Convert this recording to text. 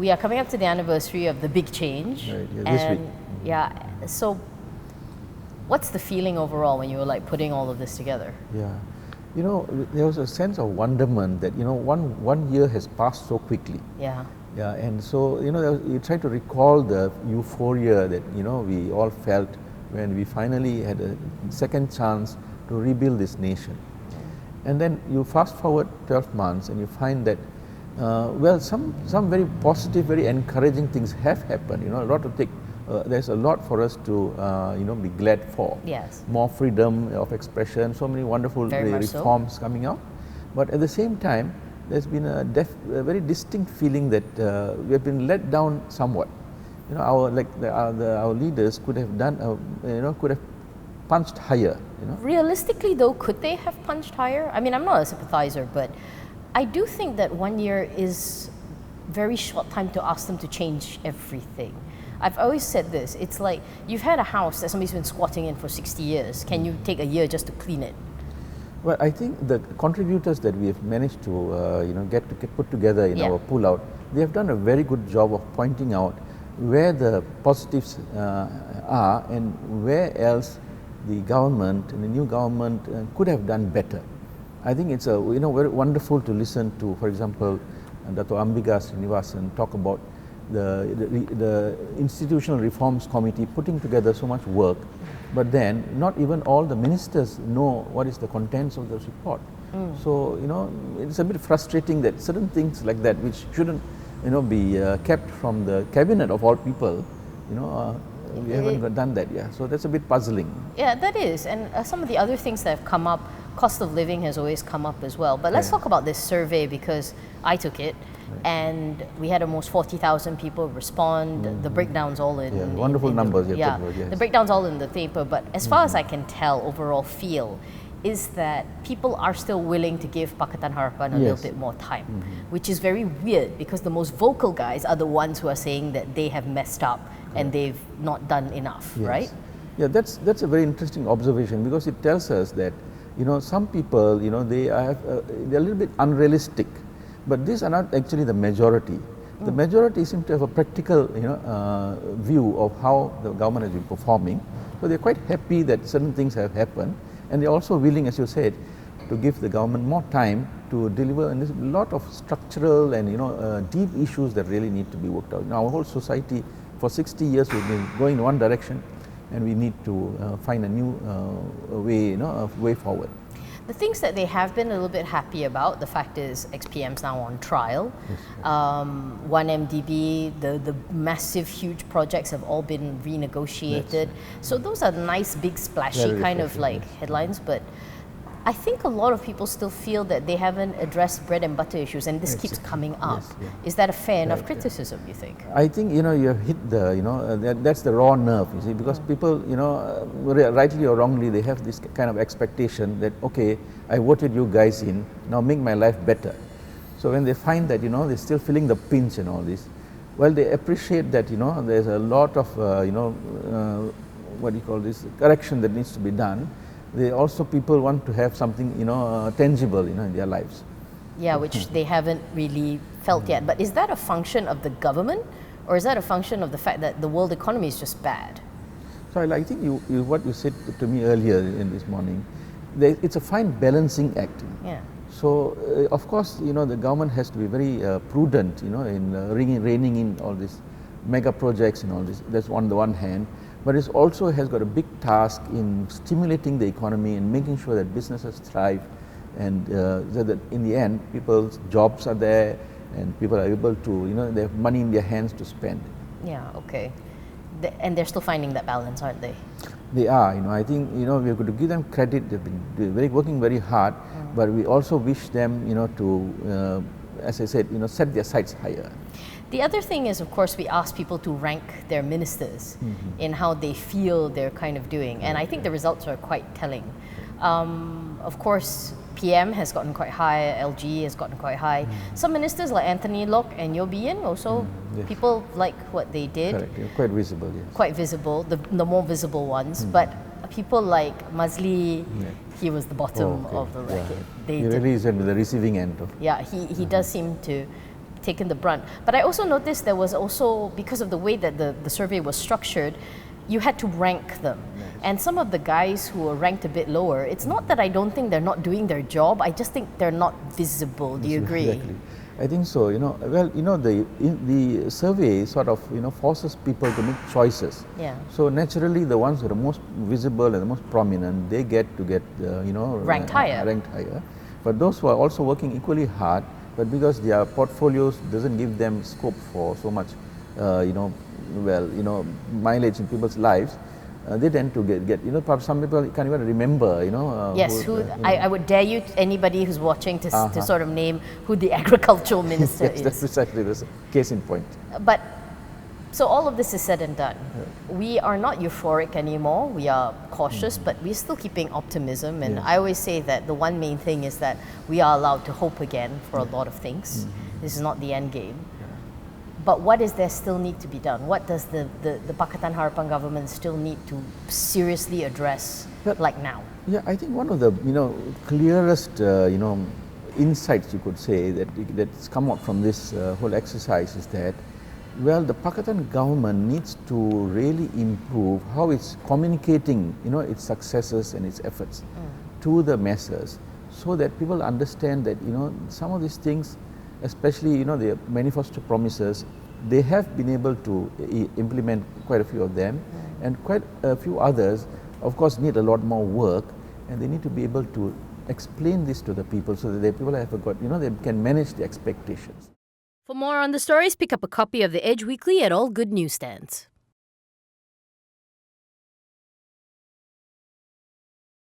we are coming up to the anniversary of the big change. Right, yeah, this week. Yeah, so what's the feeling overall when you were like putting all of this together? Yeah, you know, there was a sense of wonderment that, you know, one year has passed so quickly. Yeah. Yeah, and so, you know, you try to recall the euphoria that, you know, we all felt when we finally had a second chance to rebuild this nation. And then you fast forward 12 months and you find that, well, some very positive, very encouraging things have happened. You know, a lot to take. There's a lot for us to, you know, be glad for. Yes. More freedom of expression, so many wonderful reforms coming out. But at the same time, there's been a very distinct feeling that we have been let down somewhat. You know, our leaders could have done, you know, could have punched higher. You know. Realistically, though, could they have punched higher? I mean, I'm not a sympathizer, but I do think that 1 year is very short time to ask them to change everything. I've always said this. It's like you've had a house that somebody's been squatting in for 60 years. Can you take a year just to clean it? Well, I think the contributors that we have managed to, you know, get put together in our pull-out, they have done a very good job of pointing out where the positives are and where else the government and the new government could have done better. I think it's you know, very wonderful to listen to, for example, Dato' Ambiga Srinivasan talk about the Institutional Reforms Committee putting together so much work, but then not even all the ministers know what is the contents of the report. So, you know, it's a bit frustrating that certain things like that, which shouldn't, you know, be kept from the cabinet of all people, you know, we haven't done that yet. So that's a bit puzzling. Yeah, that is. And some of the other things that have come up, cost of living has always come up as well. But let's talk about this survey, because I took it. And we had almost 40,000 people respond. The breakdown's all in wonderful numbers. The breakdown's all in the paper. But as far as I can tell, overall feel is that people are still willing to give Pakatan Harapan a little bit more time, which is very weird because the most vocal guys are the ones who are saying that they have messed up and they've not done enough, right? Yeah, that's a very interesting observation, because it tells us that, you know, some people, you know, they're a little bit unrealistic. But these are not actually the majority. The majority seem to have a practical, you know, view of how the government has been performing. So they're quite happy that certain things have happened, and they're also willing, as you said, to give the government more time to deliver. And there's a lot of structural and, you know, deep issues that really need to be worked out. Now, our whole society, for 60 years, we've been going in one direction, and we need to find a new way, you know, way forward. The things that they have been a little bit happy about, the fact is XPM's now on trial. 1MDB, the massive, huge projects have all been renegotiated. So those are nice, big, splashy kind of like headlines, but I think a lot of people still feel that they haven't addressed bread and butter issues, and this keeps coming up. Is that a fair enough criticism, you think? I think, you know, you have hit the, you know, that's the raw nerve, you see, because people, you know, rightly or wrongly, they have this kind of expectation that, okay, I voted you guys in, now make my life better. So when they find that, you know, they're still feeling the pinch and all this, well, they appreciate that, you know, there's a lot of, you know, what do you call this, correction that needs to be done. They also, people want to have something, you know, tangible, you know, in their lives. Yeah, which they haven't really felt yet. But is that a function of the government, or is that a function of the fact that the world economy is just bad? So I think what you said to me earlier in this morning, it's a fine balancing act. Yeah. So of course, you know, the government has to be very prudent, you know, in reining in all these mega projects and all this. That's on the one hand. But it also has got a big task in stimulating the economy and making sure that businesses thrive, and so that in the end, people's jobs are there and people are able to, you know, they have money in their hands to spend. Yeah, okay. And they're still finding that balance, aren't they? They are, you know, I think, you know, we've got to give them credit. They've been working very hard, but we also wish them, you know, to, as I said, you know, set their sights higher. The other thing is, of course, we ask people to rank their ministers in how they feel they're kind of doing, and I think the results are quite telling. Of course, PM has gotten quite high, LG has gotten quite high. Some ministers like Anthony Lok and Yeo Bee Yin also, people like what they did. Correct. Quite visible, yes. Quite visible, the more visible ones, but people like Mazli, he was the bottom of the racket. He really is at the receiving end of. Yeah, he does seem to taken the brunt. But I also noticed there was also, because of the way that the survey was structured, you had to rank them. Yes. And some of the guys who were ranked a bit lower, it's not that I don't think they're not doing their job, I just think they're not visible. Do you agree? Exactly. I think so. The survey sort of forces people to make choices. Yeah. So naturally, the ones who are most visible and the most prominent, they get ranked higher. Ranked higher. But those who are also working equally hard, but because their portfolios doesn't give them scope for so much, mileage in people's lives, they tend to get perhaps some people can't even remember, Yes, I would dare you, anybody who's watching, to sort of name who the agricultural minister yes, is. That's exactly the case in point. But, so all of this is said and done. Yeah. We are not euphoric anymore, we are cautious, but we're still keeping optimism. And I always say that the one main thing is that we are allowed to hope again for a lot of things. This is not the end game. But what is there still need to be done? What does the Pakatan Harapan government still need to seriously address, like now? Yeah, I think one of the clearest insights, you could say, that's come out from this whole exercise is that, well, the Pakatan government needs to really improve how it's communicating its successes and its efforts to the masses, so that people understand that some of these things, especially the manifesto promises, they have been able to implement quite a few of them, and quite a few others of course need a lot more work, and they need to be able to explain this to the people so that the people have they can manage the expectations. For more on the stories, pick up a copy of The Edge Weekly at all good newsstands.